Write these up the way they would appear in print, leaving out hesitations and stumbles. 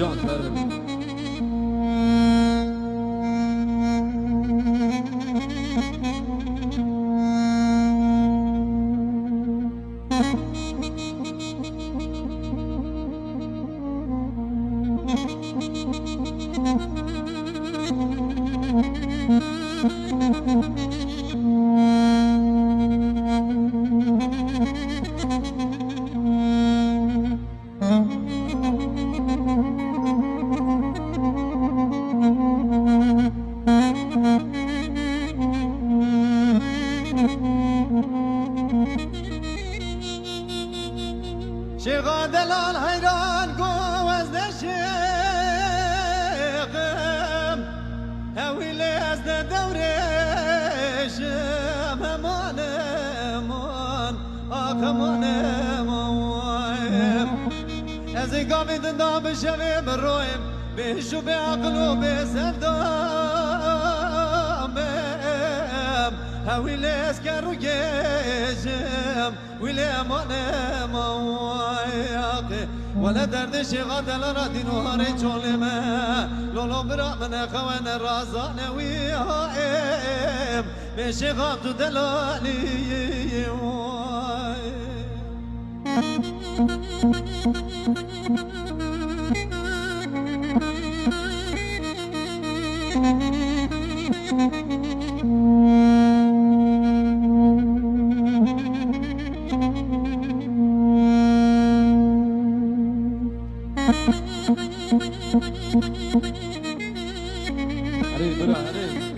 جان برم شيخ دلال حيران قوز دشيقم هاوي لازد دوريشم همان من آخمان مويم ازي قامي دندا بشوي برويم بيشو بعقلو بسفدامم هاوي لاز كارو جيجم ويلي مانه موياقي ولا درد شغاد لرادين وهاري جولما لولو برا من خوان الرازان وياهم بشغاد دلالي هري برا هري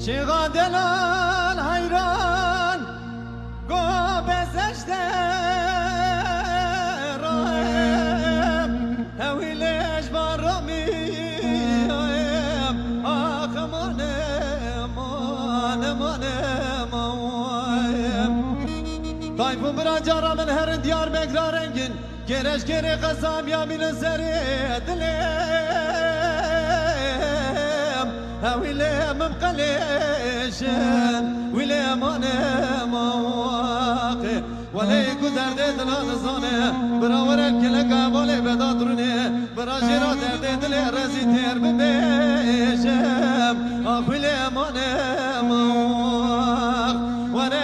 شيخ دلال حيران قو بزشت رايم هاوي ليش برمي آخ من مويم طيب برا جارا من هر ديار بقرا رنگin Gereş geri kasam yamin zeri dilim هاويلام مقليشن ويلام انا مواقي ولا يقدر دل الزانه برا ورا كلك ابولي بدادرني برا جرا درد دل رزي تير ببيشم ويلام انا مواق وانا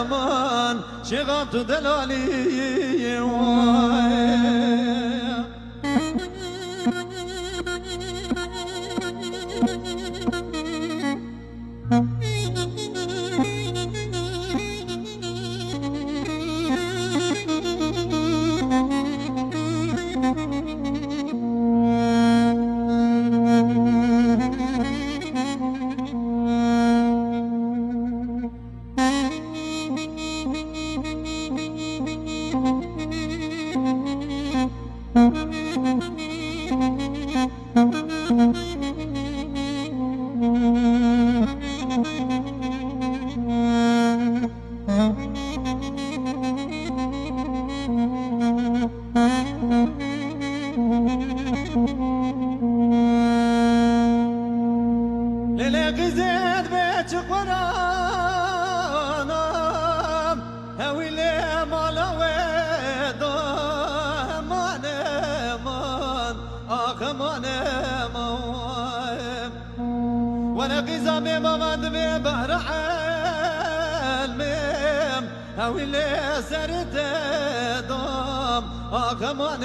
من شغلت دلالي للغزيت بيت قرانم هويلي مالويد من آخ من وانا قزامي ممد ببهر علمم هويلي سرت دام آخ من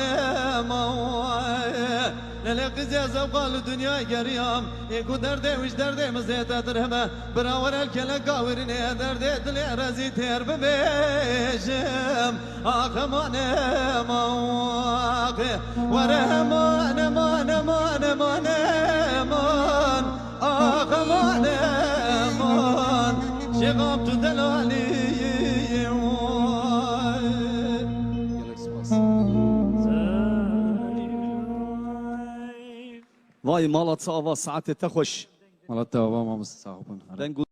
للقي زيزة وقال الدنيا قريام يكو دردي وش دردي مزيتا درهمة براور الكلا قاورني دردي دلي رزي تير ببيشم آخماني مواقي ورهمان مان مان مان مان آخماني مان شغاب تدلالي وای مالا تصاوا ساعت تخوش مالات بابا ما مستعبون دنگو